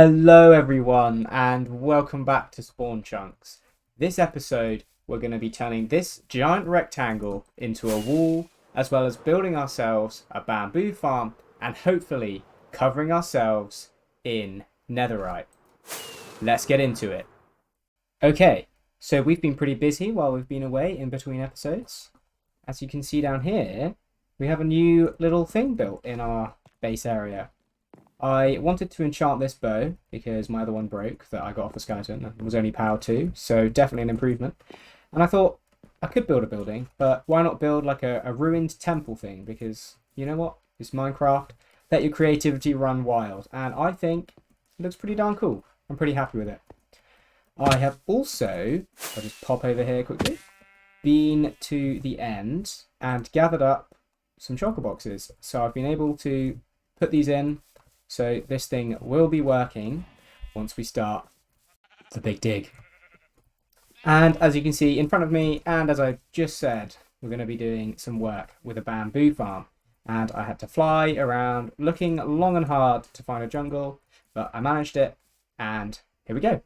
Hello everyone and welcome back to Spawn Chunks. This episode we're going to be turning this giant rectangle into a wall, as well as building ourselves a bamboo farm and hopefully covering ourselves in netherite. Let's get into it. Okay, so we've been pretty busy while we've been away in between episodes. As you can see down here, we have a new little thing built in our base area. I wanted to enchant this bow because my other one broke that I got off the skeleton and was only power 2, so definitely an improvement. And I thought I could build a building, but why not build like a ruined temple thing? Because you know what? It's Minecraft. Let your creativity run wild. And I think it looks pretty darn cool. I'm pretty happy with it. I have also, I'll just pop over here quickly, been to the end and gathered up some chocolate boxes. So I've been able to put these in. So this thing will be working once we start the big dig. And as you can see in front of me, and as I just said, we're going to be doing some work with a bamboo farm. And I had to fly around looking long and hard to find a jungle, but I managed it. And here we go.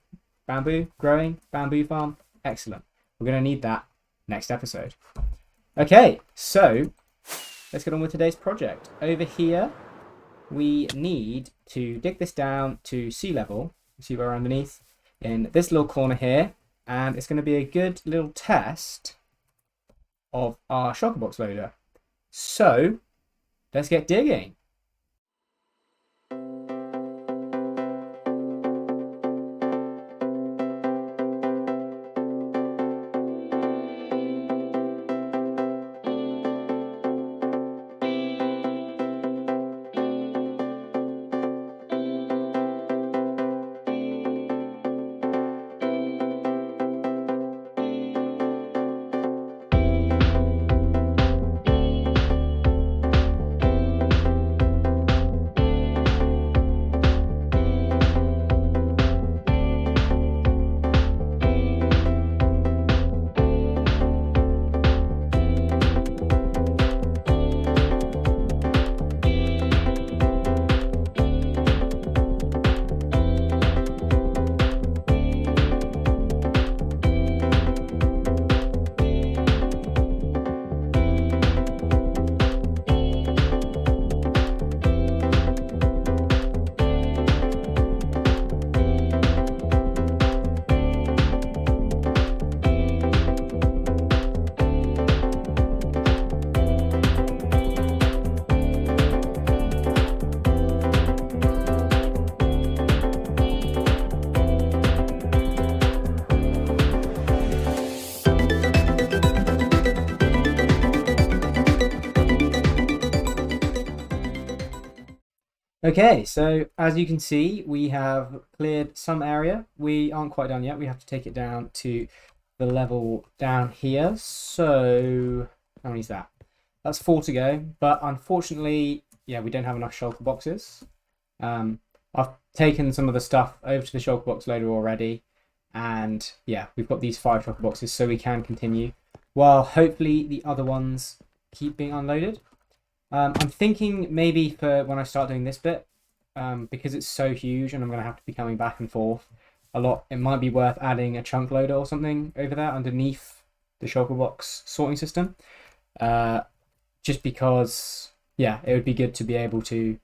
Bamboo, growing, bamboo farm. Excellent. We're going to need that next episode. Okay, so let's get on with today's project. Over here, we need to dig this down to sea level. See we're underneath in this little corner here, and it's going to be a good little test of our shulker box loader. So let's get digging. Okay, so as you can see, we have cleared some area. We aren't quite done yet. We have to take it down to the level down here. So how many is that? That's 4 to go. But unfortunately, yeah, we don't have enough shulker boxes. I've taken some of the stuff over to the shulker box loader already. And yeah, we've got these 5 shulker boxes, so we can continue. While hopefully the other ones keep being unloaded. I'm thinking maybe for when I start doing this bit, because it's so huge and I'm going to have to be coming back and forth a lot, it might be worth adding a chunk loader or something over there underneath the shulker box sorting system. Just because, yeah, it would be good to be able to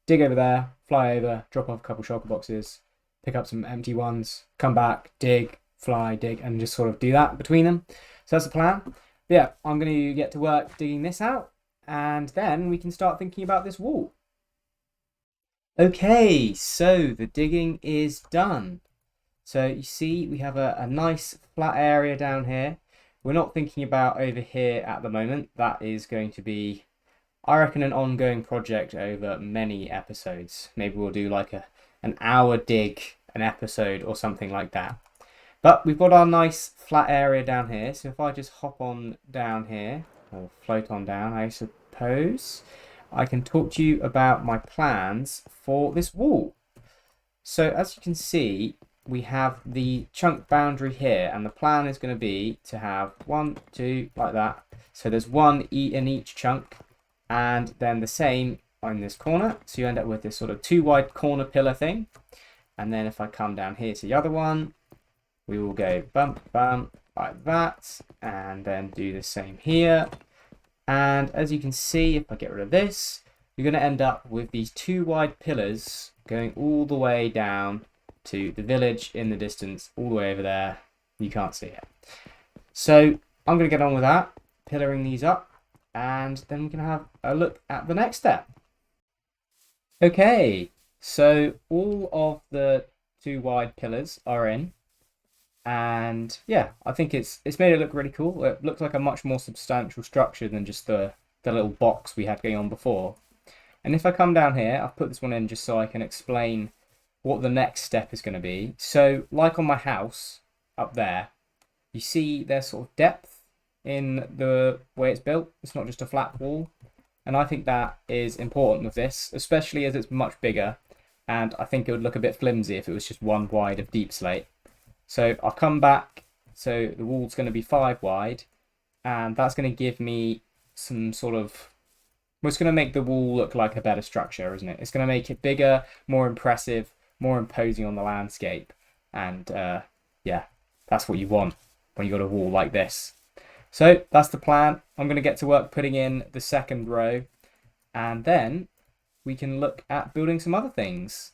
dig over there, fly over, drop off a couple shulker boxes, pick up some empty ones, come back, dig, fly, dig, and just sort of do that between them. So that's the plan. But yeah, I'm going to get to work digging this out. And then we can start thinking about this wall. Okay, so the digging is done. So you see we have a nice flat area down here. We're not thinking about over here at the moment. That is going to be, I reckon, an ongoing project over many episodes. Maybe we'll do like an hour dig an episode or something like that. But we've got our nice flat area down here. So if I just hop on down here, or float on down, I suppose, I can talk to you about my plans for this wall. So as you can see, we have the chunk boundary here, and the plan is going to be to have 1, 2, like that. So there's 1 in each chunk, and then the same on this corner. So you end up with this sort of 2 wide corner pillar thing. And then if I come down here to the other one, we will go bump, bump, like that. And then do the same here. And as you can see, if I get rid of this, you're going to end up with these 2 wide pillars going all the way down to the village in the distance, all the way over there. You can't see it. So I'm going to get on with that, pillaring these up, and then we can have a look at the next step. Okay, so all of the 2 wide pillars are in. And yeah, I think it's made it look really cool. It looks like a much more substantial structure than just the little box we had going on before. And if I come down here, I've put this one in just so I can explain what the next step is going to be. So like on my house up there, you see there's sort of depth in the way it's built. It's not just a flat wall. And I think that is important with this, especially as it's much bigger. And I think it would look a bit flimsy if it was just 1 wide of deep slate. So I'll come back, so the wall's going to be 5 wide, and that's going to give me some sort of, well, it's going to make the wall look like a better structure, isn't it? It's going to make it bigger, more impressive, more imposing on the landscape, and yeah, that's what you want when you got a wall like this. So that's the plan. I'm going to get to work putting in the 2nd row, and then we can look at building some other things.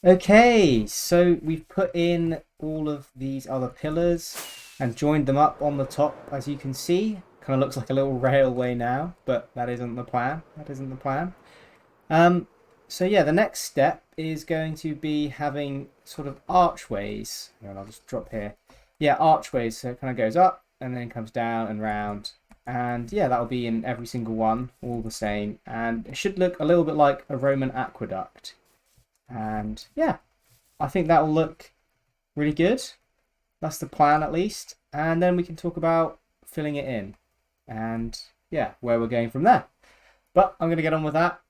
Okay, so we've put in all of these other pillars and joined them up on the top, as you can see. Kind of looks like a little railway now, but that isn't the plan. That isn't the plan. So yeah, the next step is going to be having sort of archways. And I'll just drop here. Yeah, archways. So it kind of goes up and then comes down and round. And yeah, that'll be in every single one, all the same. And it should look a little bit like a Roman aqueduct. And yeah, I think that will look really good. That's the plan, at least. And then we can talk about filling it in and yeah, where we're going from there. But I'm going to get on with that,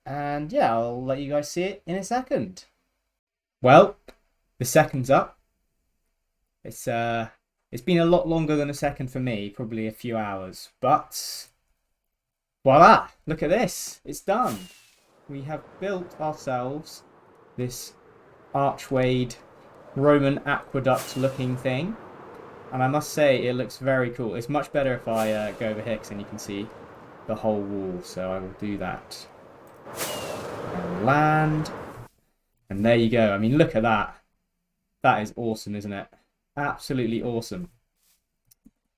and yeah, I'll let you guys see it in a second. Well, the 2nd's up. It's been a lot longer than a 2nd for me, probably a few hours, but voila, look at this, it's done. We have built ourselves this archwayed Roman aqueduct looking thing, and I must say it looks very cool. It's much better if I go over here, because then you can see the whole wall, so I will do that. And land, and there you go. I mean, look at that. That is awesome, isn't it? Absolutely awesome.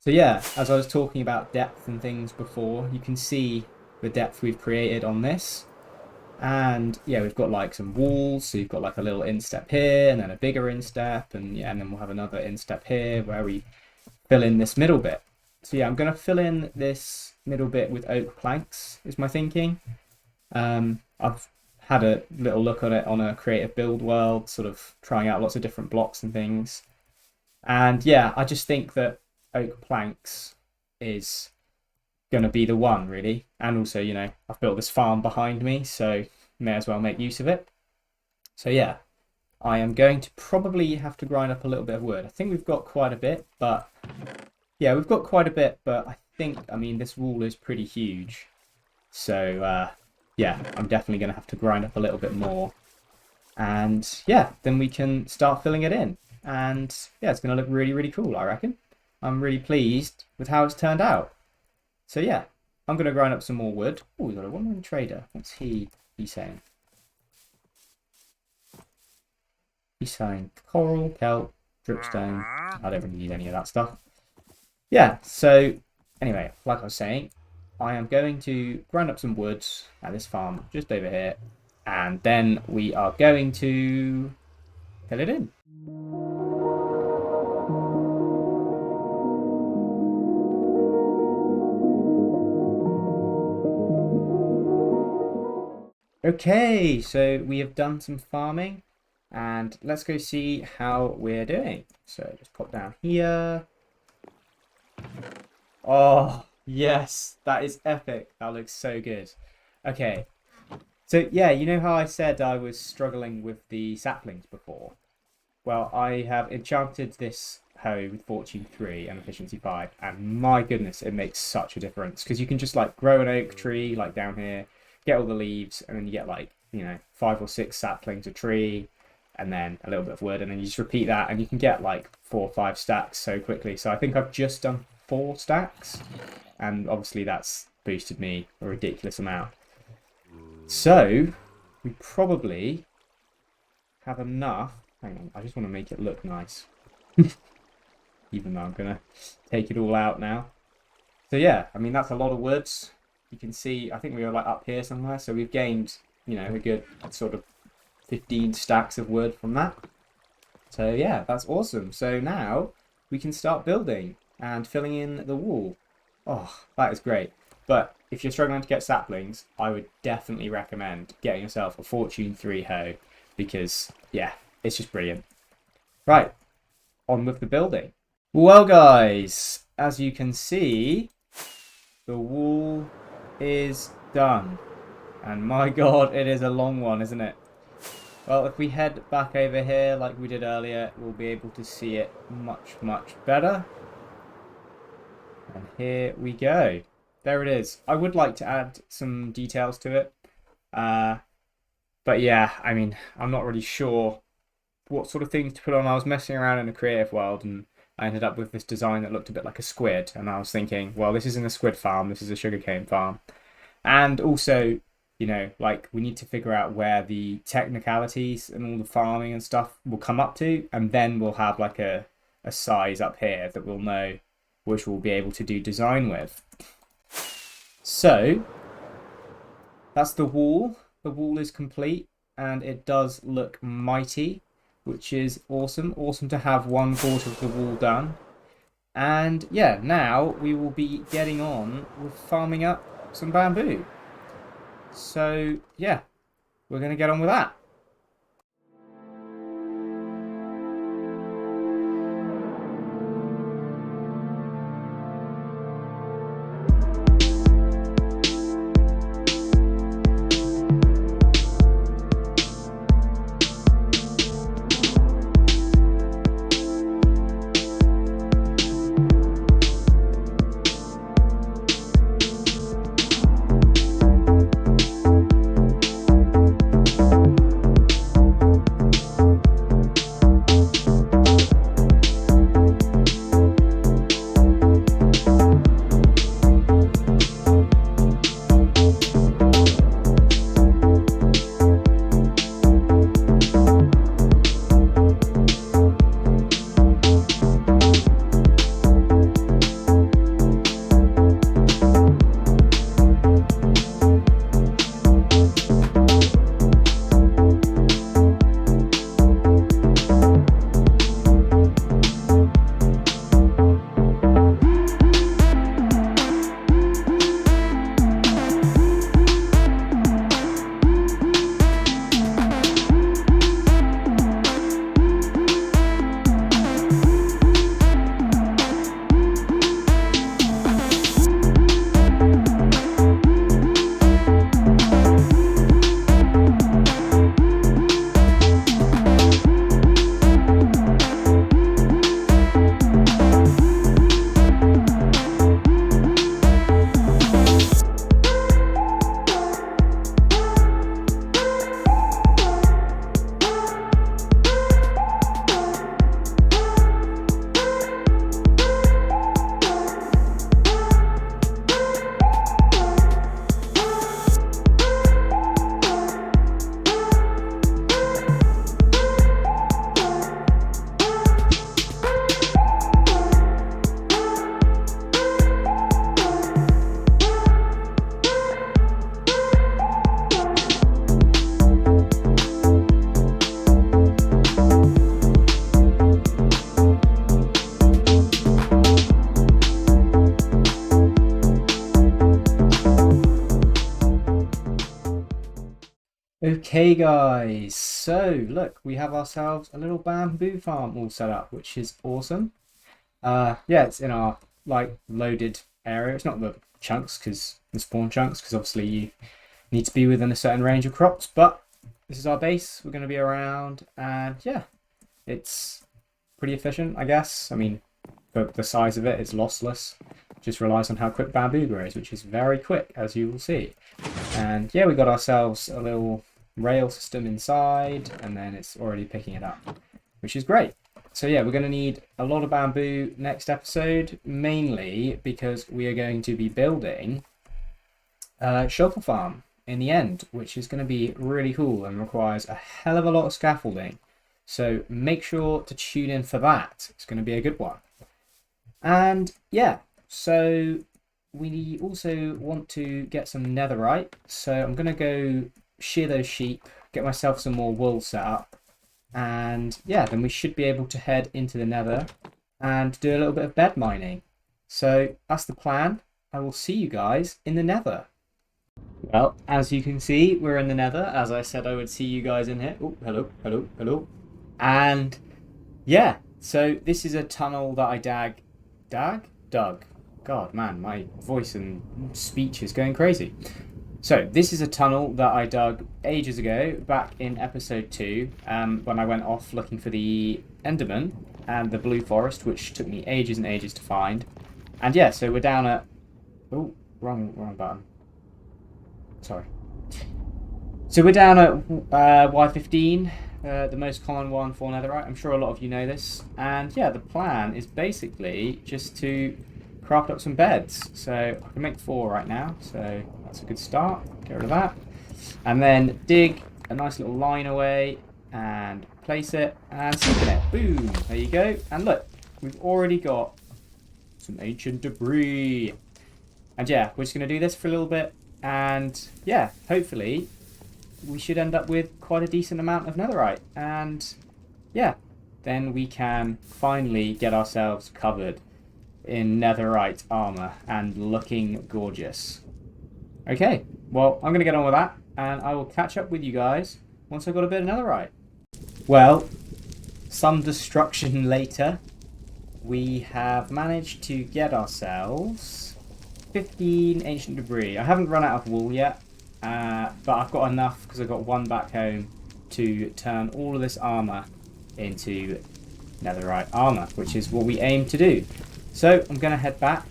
So yeah, as I was talking about depth and things before, you can see the depth we've created on this. And yeah, we've got like some walls, so you've got like a little instep here and then a bigger instep, and yeah, and then we'll have another instep here where we fill in this middle bit. So yeah, I'm going to fill in this middle bit with oak planks, is my thinking. I've had a little look at it on a creative build world, sort of trying out lots of different blocks and things. And yeah, I just think that oak planks is going to be the one, really. And also, you know, I've built this farm behind me, so may as well make use of it. So yeah, I am going to probably have to grind up a little bit of wood. I think we've got quite a bit, but yeah, we've got quite a bit, but I mean, this wall is pretty huge. So yeah, I'm definitely going to have to grind up a little bit more. And yeah, then we can start filling it in. And yeah, it's going to look really, really cool, I reckon. I'm really pleased with how it's turned out. So yeah, I'm going to grind up some more wood. Oh, we've got a one-man trader. What's he saying? He's saying coral, kelp, dripstone. I don't really need any of that stuff. Yeah, so anyway, like I was saying, I am going to grind up some wood at this farm just over here. And then we are going to fill it in. Okay, so we have done some farming, and let's go see how we're doing. So just pop down here. Oh, yes, that is epic. That looks so good. Okay, so yeah, you know how I said I was struggling with the saplings before? Well, I have enchanted this hoe with Fortune 3 and Efficiency 5, and my goodness, it makes such a difference, because you can just like grow an oak tree like down here, get all the leaves, and then you get like, you know, 5 or 6 saplings a tree, and then a little bit of wood, and then you just repeat that, and you can get like 4 or 5 stacks so quickly. So I think I've just done 4 stacks, and obviously that's boosted me a ridiculous amount. So we probably have enough. Hang on, I just want to make it look nice. Even though I'm going to take it all out now. So yeah, I mean, that's a lot of woods. You can see, I think we were like up here somewhere. So we've gained, you know, a good sort of 15 stacks of wood from that. So yeah, that's awesome. So now we can start building and filling in the wall. Oh, that is great. But if you're struggling to get saplings, I would definitely recommend getting yourself a Fortune 3 hoe, because yeah, it's just brilliant. Right, on with the building. Well guys, as you can see, the wall is done. And my god, it is a long one, isn't it? Well, if we head back over here like we did earlier, we'll be able to see it much, much better. And here we go. There it is. I would like to add some details to it. But yeah, I mean, I'm not really sure what sort of things to put on. I was messing around in the creative world and I ended up with this design that looked a bit like a squid. And I was thinking, well, this isn't a squid farm, this is a sugarcane farm. And also, you know, like we need to figure out where the technicalities and all the farming and stuff will come up to. And then we'll have like a size up here that we'll know which we'll be able to do design with. So that's the wall. The wall is complete and it does look mighty, which is awesome. Awesome to have 1/4 of the wall done. And yeah, now we will be getting on with farming up some bamboo. So yeah, we're going to get on with that. Okay guys, so look, we have ourselves a little bamboo farm all set up, which is awesome. Yeah, it's in our like loaded area. It's not the chunks, because the spawn chunks, because obviously you need to be within a certain range of crops, but this is our base. We're going to be around, and yeah, it's pretty efficient, I guess. I mean, for the size of it, it's lossless. Just relies on how quick bamboo grows, which is very quick, as you will see. And yeah, we got ourselves a little rail system inside, and then it's already picking it up, which is great. So yeah, we're going to need a lot of bamboo next episode, mainly because we are going to be building a shulker farm in the end, which is going to be really cool and requires a hell of a lot of scaffolding. So make sure to tune in for that. It's going to be a good one. And yeah, so we also want to get some netherite. So I'm going to go shear those sheep, get myself some more wool set up. And yeah, then we should be able to head into the nether and do a little bit of bed mining. So that's the plan. I will see you guys in the nether. Well, as you can see, we're in the nether. As I said, I would see you guys in here. Oh, hello, hello, hello. And yeah, so this is a tunnel that I dug? God, man, my voice and speech is going crazy. So this is a tunnel that I dug ages ago, back in episode 2, when I went off looking for the Enderman and the Blue Forest, which took me ages and ages to find. And yeah, so we're down at... Oh, wrong button. Sorry. So we're down at Y15, the most common one for netherite. I'm sure a lot of you know this. And yeah, the plan is basically just to craft up some beds. So I can make 4 right now, so that's a good start. Get rid of that. And then dig a nice little line away and place it and stick it. Boom! There you go. And look, we've already got some ancient debris. And yeah, we're just going to do this for a little bit. And yeah, hopefully we should end up with quite a decent amount of netherite. And yeah, then we can finally get ourselves covered in netherite armor and looking gorgeous. Okay, well, I'm going to get on with that, and I will catch up with you guys once I've got a bit of netherite. Well, some destruction later, we have managed to get ourselves 15 ancient debris. I haven't run out of wool yet, but I've got enough because I've got 1 back home to turn all of this armor into netherite armor, which is what we aim to do. So I'm going to head back,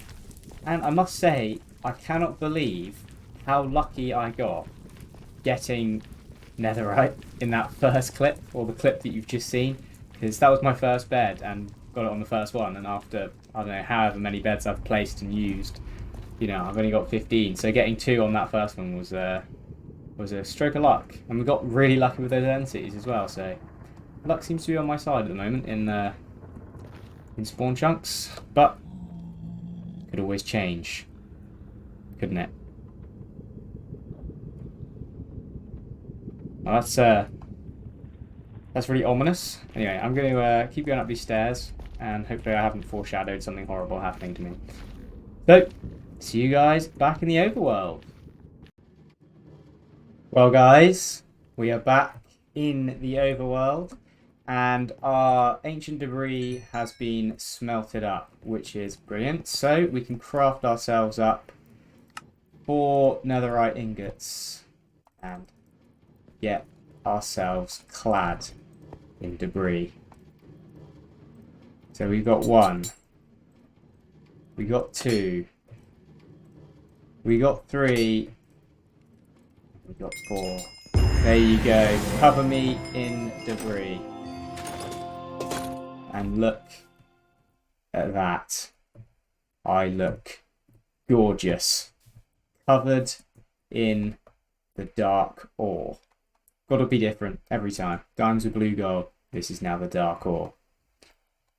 and I must say, I cannot believe how lucky I got getting netherite in that first clip, or the clip that you've just seen, because that was my first bed and got it on the first one, and after, I don't know, however many beds I've placed and used, you know, I've only got 15, so getting 2 on that first one was a stroke of luck, and we got really lucky with those entities as well, so luck seems to be on my side at the moment in spawn chunks, but could always change, couldn't it? Well, that's really ominous. Anyway, I'm going to keep going up these stairs, and hopefully I haven't foreshadowed something horrible happening to me. So, see you guys back in the overworld. Well, guys, we are back in the overworld. And our ancient debris has been smelted up, which is brilliant. So we can craft ourselves up 4 netherite ingots and get ourselves clad in debris. So we've got 1. We got 2. We got 3. We got 4. There you go. Cover me in debris. And look at that. I look gorgeous. Covered in the dark ore. Gotta be different every time. Diamonds with blue gold. This is now the dark ore.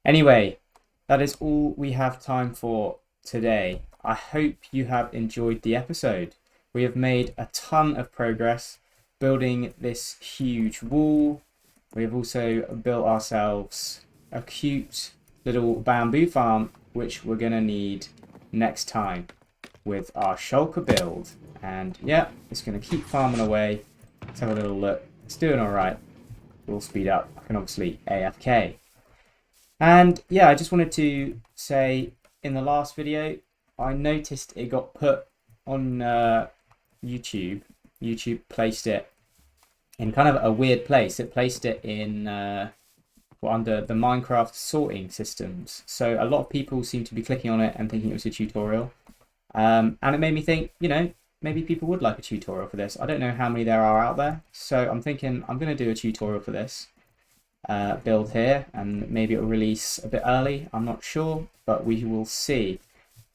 Anyway, that is all we have time for today. I hope you have enjoyed the episode. We have made a ton of progress building this huge wall. We have also built ourselves a cute little bamboo farm, which we're going to need next time with our shulker build. And yeah, it's going to keep farming away. Let's have a little look. It's doing alright. We'll speed up. I can obviously AFK. And yeah, I just wanted to say in the last video, I noticed it got put on YouTube. YouTube placed it in kind of a weird place. It placed it in under the Minecraft sorting systems. So a lot of people seem to be clicking on it and thinking it was a tutorial. And it made me think, you know, maybe people would like a tutorial for this. I don't know how many there are out there, so I'm thinking I'm going to do a tutorial for this build here, and maybe it'll release a bit early. I'm not sure, but we will see.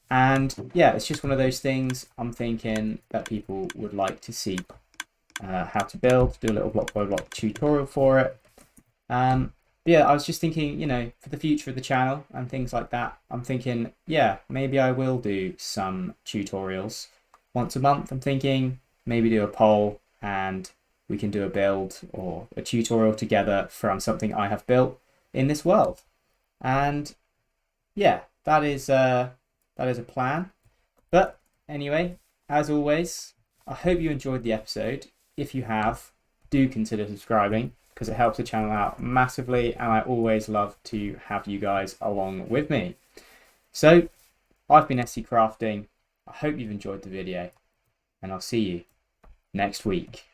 And yeah, it's just one of those things I'm thinking that people would like to see how to build, do a little block by block tutorial for it. Yeah, I was just thinking, you know, for the future of the channel and things like that, I'm thinking, yeah, maybe I will do some tutorials once a month. I'm thinking maybe do a poll and we can do a build or a tutorial together from something I have built in this world. And yeah, that is a plan. But anyway, as always, I hope you enjoyed the episode. If you have, do consider subscribing because it helps the channel out massively, and I always love to have you guys along with me. So I've been SC Crafting. I hope you've enjoyed the video, and I'll see you next week.